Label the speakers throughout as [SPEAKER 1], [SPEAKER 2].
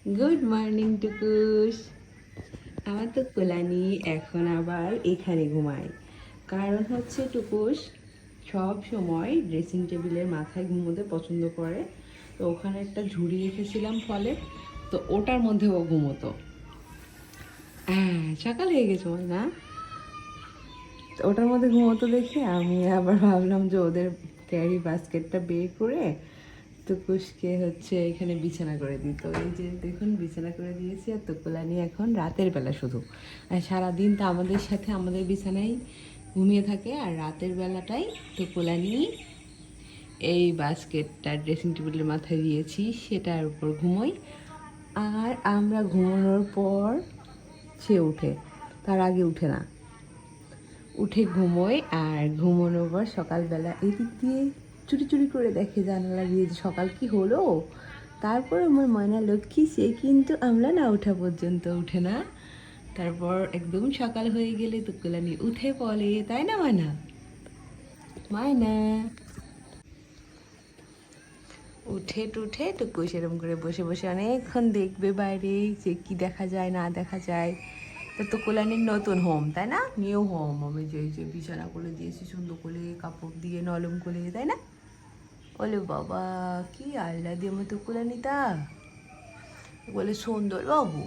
[SPEAKER 1] Good morning টুকুস। আমার তো কোলানি এখন আবার এখানে ঘুমায়। কারণ হচ্ছে টুকুস সব সময় ড্রেসিং টেবিলের মাথায় ঘুমোতে পছন্দ করে। তো ওখানে একটা ঝুড়ি রেখেছিলাম ফলে, তো ওটার মধ্যে ও ঘুমোতো। হ্যাঁ, সকাল হয়ে গেছে না? তো ওটার মধ্যে ঘুমোতো দেখে আমি আবার ভাবলাম যে ওদের ক্যারি বাস্কেটটা বের করে তুকুসকে হচ্ছে এখানে বিছানা করে দিই। তো এই যে দেখুন বিছানা করে দিয়েছি। আর তুকুলানি এখন রাতের বেলা শুধু, আর সারাদিন তো আমাদের সাথে আমাদের বিছানায় ঘুমিয়ে থাকে, আর রাতের বেলাটাই তুকুলানি এই বাস্কেটটা ড্রেসিং টেবিলের মাথায় দিয়েছি সেটার উপর ঘুমোই। আর আমরা ঘুমানোর পর সে উঠে, তার আগে উঠে না, উঠে ঘুমোয়। আর ঘুমানোর পর সকালবেলা এদিক দিয়ে চুরি চুরি করে দেখে জানালা দিয়ে যে সকাল কি হলো। তারপর আমার ময়না লক্ষ্মী সে কিন্তু আমরা না ওঠা পর্যন্ত উঠে না। তারপর একদম সকাল হয়ে গেলে তুকুলানি উঠে পড়ে, তাই না ময়না? ময়না উঠে টুঠে টুকু সেরকম করে বসে বসে অনেকক্ষণ দেখবে বাইরে যে কি দেখা যায় না দেখা যায়। তো তুকুলানির নতুন হোম, তাই না? New home. আমি যে বিছানা করে দিয়েছি সুন্দর করে কাপড় দিয়ে নরম করে, তাই না? বলে বাবা কি আল্লাহ দিয়ে মতো তুকুলানিটা বলে সুন্দর বাবু।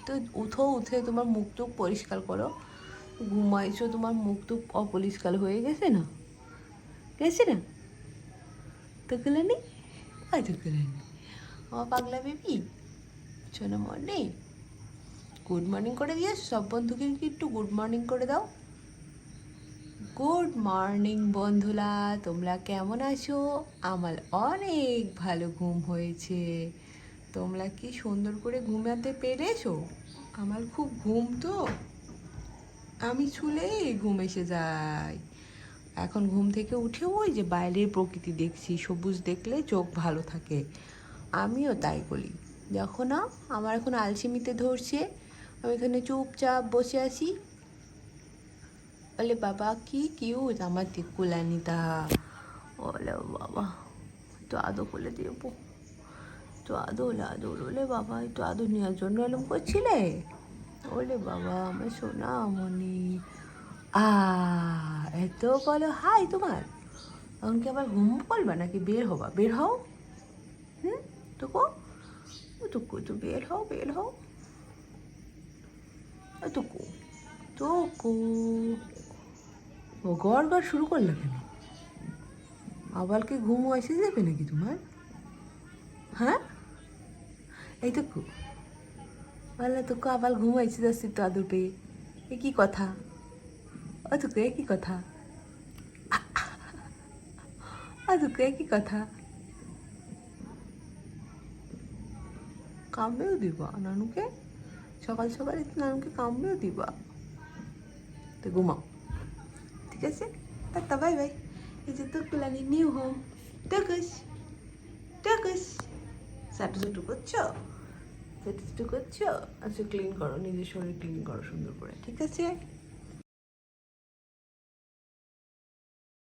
[SPEAKER 1] তো উঠো, উঠে তোমার মুখ টুক পরিষ্কার করো। ঘুমাইছো, তোমার মুখ টুক অপরিষ্কার হয়ে গেছে না? গেছে না তুকুলানি? তুকুলানি আমার পাগলা বেবি শোনো মর্নিং, গুড মর্নিং করে দিয়েছ সব বন্ধুকে, কি একটু গুড মর্নিং করে দাও। গুড মর্নিং বন্ধুরা, তোমরা কেমন আছো? আমার অনেক ভালো ঘুম হয়েছে। তোমরা কি সুন্দর করে ঘুমাতে পেরেছো? আমার খুব ঘুম, তো আমি শুলেই ঘুম এসে যায়। এখন ঘুম থেকে উঠে ওই যে বাইরের প্রকৃতি দেখছি, সবুজ দেখলে চোখ ভালো থাকে। আমিও তাই করি। দেখো না, আমার এখন আলসেমিতে ধরছে, আমি এখানে চুপচাপ বসে আছি। বলে বাবা কি কিউট আমার তুকুলানিটা। বলে বাবা তো আদৌ করে দেবো, তো আদর আদর। ওলে বাবা একটু আদর নেওয়ার জন্য এরম করছিলে। ওলে বাবা আমার সোনা মনি। এত বলো হাই তোমার। এখন কি আবার ঘুম করবা নাকি বের হবা? বের হও। হুম, টুকু টুকু তো বের হও, বের হও। টুকু টুকু ও গড় গড় শুরু করলে কেন? আবার কি ঘুম এসে যাবে নাকি তোমার? হ্যাঁ, এই টুকু বললে টুকু আবার ঘুম এসে যাচ্ছি তো আদর পেয়ে। এ কি কথা? ও টুকু এ কি কথা? ও টুকু এ কি কথা? কামড়েও দিবা নানুকে? সকাল সকাল নানুকে কামড়েও দিবা? তো ঘুমাও, ঠিক আছে? Tata, bye bye. এই যে তুকুলানি নিউ হোম। টুকুস টুকুস সাটু সুটু করছো, সাটু সুটু করছো। আচ্ছা ক্লিন করো, নিজের শরীর ক্লিন করো সুন্দর করে, ঠিক আছে?